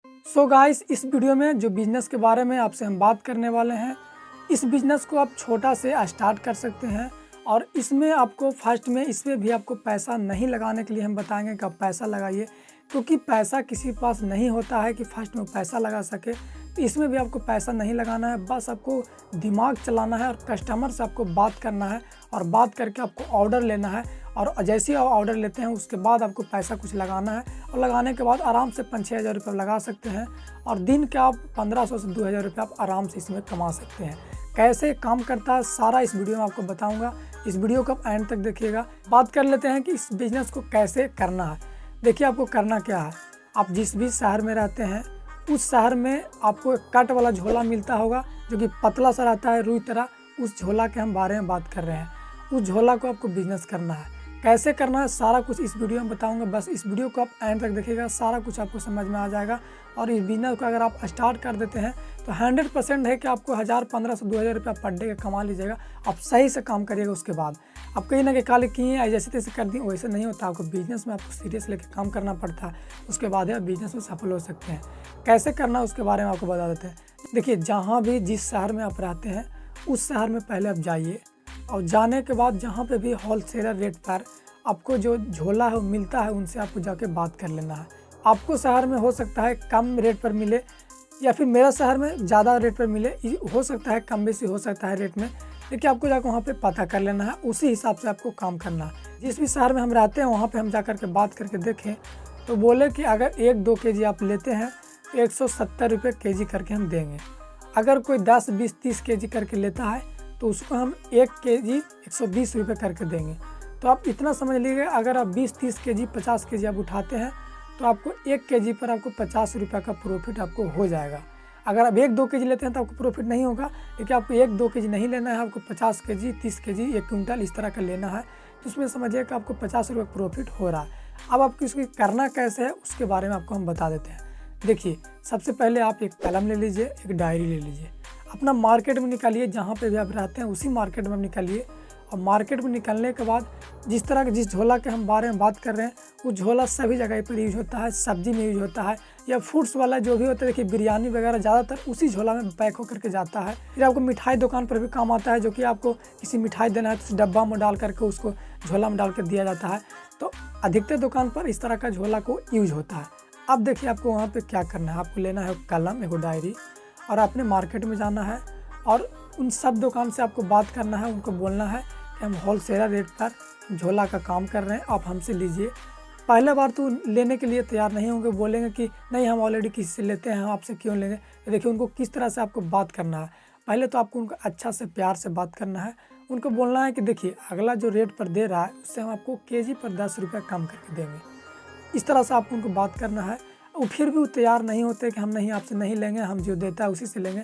So guys, इस video में जो बिज़नेस के बारे में आपसे हम बात करने वाले हैं, इस बिज़नेस को आप छोटा से स्टार्ट कर सकते हैं और इसमें आपको फर्स्ट में इसमें भी आपको पैसा नहीं लगाने के लिए हम बताएंगे कि आप पैसा लगाइए, क्योंकि पैसा किसी के पास नहीं होता है कि फर्स्ट में पैसा लगा सके। तो इसमें भी आपको पैसा नहीं लगाना है, बस आपको दिमाग चलाना है और कस्टमर से आपको बात करना है और बात करके आपको ऑर्डर लेना है। और जैसे ही आप ऑर्डर लेते हैं उसके बाद आपको पैसा कुछ लगाना है और लगाने के बाद आराम से 5-6 हज़ार रुपये लगा सकते हैं और दिन के आप 1500 से 2000 रुपये आप आराम से इसमें कमा सकते हैं। कैसे काम करता है सारा इस वीडियो में आपको बताऊंगा। इस वीडियो को आप एंड तक देखिएगा। बात कर लेते हैं कि इस बिज़नेस को कैसे करना है। देखिए, आपको करना क्या है, आप जिस भी शहर में रहते हैं उस शहर में आपको एक कट वाला झोला मिलता होगा जो कि पतला सा रहता है रुई तरह। उस झोला के हम बारे में बात कर रहे हैं। उस झोला को आपको बिज़नेस करना है। कैसे करना है सारा कुछ इस वीडियो में बताऊंगा। बस इस वीडियो को आप एंड तक देखिएगा, सारा कुछ आपको समझ में आ जाएगा। और इस बिज़नेस को अगर आप स्टार्ट कर देते हैं तो 100% है कि आपको 1000, 1500, 2000 रुपया पर डे का कमा लीजिएगा। आप सही से काम करिएगा। उसके बाद आप कहीं ना कहीं काले किए जैसे तैसे कर दी, वैसे नहीं होता। आपको बिज़नेस में आपको सीरियस लेकर काम करना पड़ता है, उसके बाद आप बिज़नेस में सफल हो सकते हैं। कैसे करना है उसके बारे में आपको बता देते हैं। देखिए, जहाँ भी जिस शहर में आप रहते हैं उस शहर में पहले आप जाइए और जाने के बाद जहाँ पे भी होलसेलर रेट पर आपको जो झोला है वो मिलता है, उनसे आपको जाके बात कर लेना है। आपको शहर में हो सकता है कम रेट पर मिले या फिर मेरा शहर में ज़्यादा रेट पर मिले, हो सकता है कम बेसी हो सकता है रेट में, लेकिन आपको जाकर वहाँ पे पता कर लेना है। उसी हिसाब से आपको काम करना है। जिस भी शहर में हम रहते हैं वहाँ पे हम जा कर के बात करके देखें तो बोले कि अगर 1-2 केजी आप लेते हैं तो 170 रुपये केजी करके हम देंगे। अगर कोई 10, 20, 30 केजी करके लेता है तो उसको हम 1 केजी 120 रुपये करके देंगे। तो आप इतना समझ लीजिए, अगर आप 20, 30 केजी, 50 केजी आप उठाते हैं तो आपको 1 केजी पर आपको 50 रुपये का प्रॉफिट आपको हो जाएगा। अगर आप 1-2 केजी लेते हैं तो आपको प्रॉफिट नहीं होगा, लेकिन आपको 1-2 केजी नहीं लेना है, आपको 50 केजी, 30 केजी, 1 क्विंटल इस तरह का लेना है। तो उसमें समझिए कि आपको 50 रुपये प्रॉफिट हो रहा है। अब आपको इसको करना कैसे है उसके बारे में आपको हम बता देते हैं। देखिए, सबसे पहले आप एक कलम ले लीजिए, एक डायरी ले लीजिए, अपना मार्केट में निकालिए। जहाँ पे भी आप रहते हैं उसी मार्केट में निकालिए और मार्केट में निकलने के बाद जिस तरह के जिस झोला के हम बारे में बात कर रहे हैं वो झोला सभी जगह पर यूज होता है। सब्जी में यूज होता है या फ्रूट्स वाला जो भी होता है, देखिए बिरयानी वगैरह ज़्यादातर उसी झोला में पैक होकर के जाता है। फिर आपको मिठाई दुकान पर भी काम आता है, जो कि आपको किसी मिठाई देना है तो उस डब्बा में डाल करके उसको झोला में डाल कर दिया जाता है। तो अधिकतर दुकान पर इस तरह का झोला को यूज होता है। अब देखिए, आपको वहाँ पर क्या करना है। आपको लेना है कलम, एक डायरी, और अपने मार्केट में जाना है और उन सब दुकान से आपको बात करना है। उनको बोलना है कि हम होलसेलर रेट पर झोला का काम कर रहे हैं, आप हमसे लीजिए। पहले बार तो लेने के लिए तैयार नहीं होंगे, बोलेंगे कि नहीं हम ऑलरेडी किसी से लेते हैं, हम आपसे क्यों लेंगे। तो देखिए, उनको किस तरह से आपको बात करना है। पहले तो आपको उनको अच्छा से प्यार से बात करना है। उनको बोलना है कि देखिए, अगला जो रेट पर दे रहा है उससे हम आपको केजी पर 10 रुपये कम करके देंगे। इस तरह से आपको उनको बात करना है। और फिर भी वो तैयार नहीं होते कि हम नहीं, आपसे नहीं लेंगे, हम जो देता है उसी से लेंगे।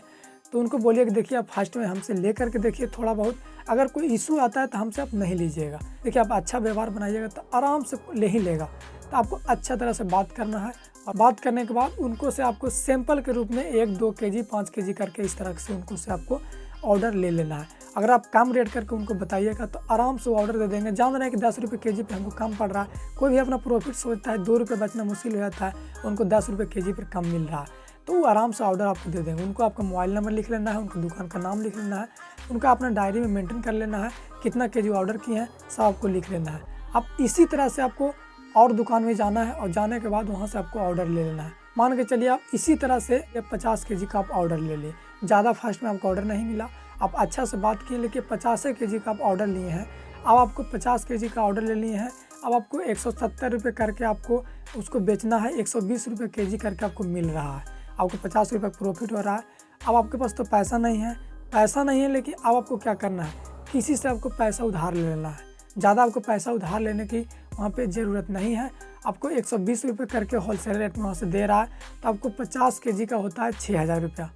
तो उनको बोलिए कि देखिए, आप फर्स्ट में हमसे ले करके देखिए थोड़ा बहुत, अगर कोई इशू आता है तो हमसे आप नहीं लीजिएगा। देखिए, आप अच्छा व्यवहार बनाइएगा तो आराम से ले ही लेगा। तो आपको अच्छा तरह से बात करना है और बात करने के बाद उनको से आपको सैंपल के रूप में 1-2 केजी, 5 केजी करके इस तरह से उनको से आपको ऑर्डर ले लेना है। अगर आप कम रेट करके उनको बताइएगा तो आराम से वो ऑर्डर दे देंगे। जान रहे हैं कि 10 रुपये केजी पे हमको कम पड़ रहा है। कोई भी अपना प्रॉफिट सोचता है, 2 रुपये बचना मुश्किल हो जाता है, उनको 10 रुपये केजी पर कम मिल रहा है तो वो आराम से ऑर्डर आपको दे देंगे। उनको आपका मोबाइल नंबर लिख लेना है, उनकी दुकान का नाम लिख लेना है, उनका अपना डायरी में मेंटेन कर लेना है, कितना केजी ऑर्डर किए हैं सब आपको लिख लेना है। अब इसी तरह से आपको और दुकान में जाना है और जाने के बाद वहाँ से आपको ऑर्डर ले लेना है। मान के चलिए आप इसी तरह से 50 केजी का आप ऑर्डर ले लिए। ज़्यादा फर्स्ट में आपको ऑर्डर नहीं मिला, आप अच्छा से बात किए, लेकिन 50 केजी का आप ऑर्डर लिए हैं। अब आपको 50 केजी का ऑर्डर ले लिए हैं। अब आपको 170 रुपये करके आपको उसको बेचना है। 120 रुपये केजी करके आपको मिल रहा है। आपको 50 रुपये प्रॉफिट हो रहा है। अब आपके पास तो पैसा नहीं है, लेकिन अब आपको क्या करना है, किसी से आपको पैसा उधार ले लेना है। ज़्यादा आपको पैसा उधार लेने की वहाँ पे ज़रूरत नहीं है। आपको 120 रुपये करके होलसेल रेट में वहाँ से दे रहा है, तो आपको 50 केजी का होता है 6000 रुपया।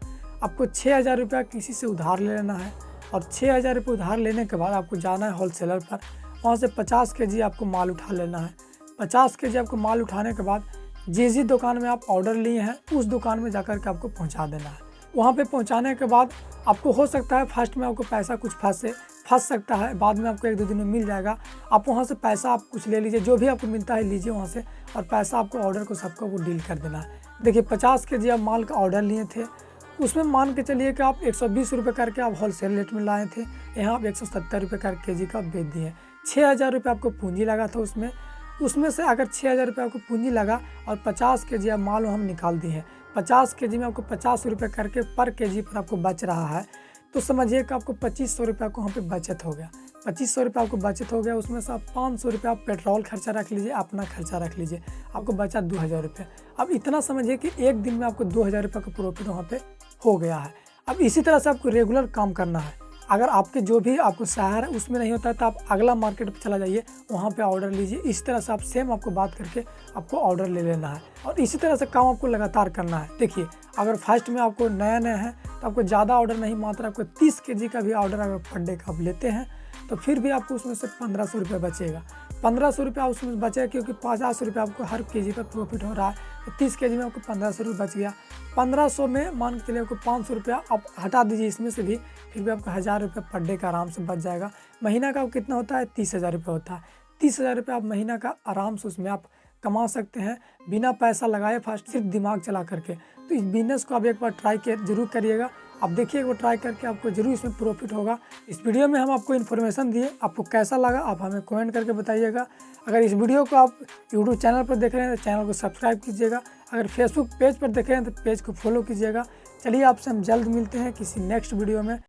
आपको 6000 रुपया किसी से उधार ले लेना है और 6000 रुपये उधार लेने के बाद आपको जाना है होलसेलर पर। वहाँ से 50 केजी आपको माल उठा लेना है। 50 केजी आपको माल उठाने के बाद जिस दुकान में आप ऑर्डर लिए हैं उस दुकान में जाकर के आपको पहुंचा देना है। वहाँ पे पहुंचाने के बाद आपको हो सकता है फर्स्ट में आपको पैसा कुछ फंस सकता है, बाद में आपको 1-2 दिन में मिल जाएगा। आप वहाँ से पैसा आप कुछ ले लीजिए, जो भी आपको मिलता है लीजिए वहाँ से, और पैसा आपको ऑर्डर को सबको वो डील कर देना है। देखिए 50 केजी आप माल का ऑर्डर लिए थे, उसमें मान के चलिए कि आप 120 रुपये करके आप होलसेल रेट में लाए थे, यहाँ आप 170 रुपये कर केजी का बेच दिए। 6000 रुपये आपको पूंजी लगा था उसमें से अगर 6000 रुपये आपको पूंजी लगा और 50 केजी आप माल हम निकाल दिए हैं, 50 केजी में आपको 50 रुपये करके पर केजी पर आपको बच रहा है, तो समझिए कि आपको 2500 रुपये आपको वहाँ पे बचत हो गया। 2500 रुपये आपको बचत हो गया, उसमें से आप 500 रुपये आप पेट्रोल खर्चा रख लीजिए, अपना खर्चा रख लीजिए, आपको बचा 2000 रुपये। अब इतना समझिए कि एक दिन में आपको 2000 रुपये का प्रॉफिट वहाँ पे हो गया है। अब इसी तरह से आपको रेगुलर काम करना है। अगर आपके जो भी आपको शहर है उसमें नहीं होता है तो आप अगला मार्केट पर चला जाइए, वहाँ पे ऑर्डर लीजिए। इस तरह से आप सेम आपको बात करके आपको ऑर्डर ले लेना है और इसी तरह से काम आपको लगातार करना है। देखिए अगर फर्स्ट में आपको नया है तो आपको ज़्यादा ऑर्डर नहीं, मात्र आपको 30 केजी का भी ऑर्डर अगर पर डे का आप लेते हैं तो फिर भी आपको उसमें से 1500 रुपये बचेगा। 1500 रुपये उसमें बचेगा क्योंकि 50 रुपये आपको हर केजी पर प्रॉफिट हो रहा है, तो 30 केजी में आपको 1500 रुपये बच गया। 1500 में मान के चलिए आपको 500 रुपया आप हटा दीजिए इसमें से भी, फिर भी आपको 1000 रुपये पर डे का आराम से बच जाएगा। महीना का कितना होता है? 30,000 रुपये होता है। 30,000 रुपये आप महीना का आराम से उसमें आप कमा सकते हैं बिना पैसा लगाए, फर्स्ट सिर्फ दिमाग चला करके। तो इस बिजनेस को आप एक बार ट्राई जरूर करिएगा। आप देखिए वो ट्राई करके आपको जरूर इसमें प्रॉफिट होगा। इस वीडियो में हम आपको इन्फॉर्मेशन दिए, आपको कैसा लगा आप हमें कमेंट करके बताइएगा। अगर इस वीडियो को आप यूट्यूब चैनल पर देख रहे हैं तो चैनल को सब्सक्राइब कीजिएगा। अगर फेसबुक पेज पर देख रहे हैं तो पेज को फॉलो कीजिएगा। चलिए आपसे हम जल्द मिलते हैं किसी नेक्स्ट वीडियो में।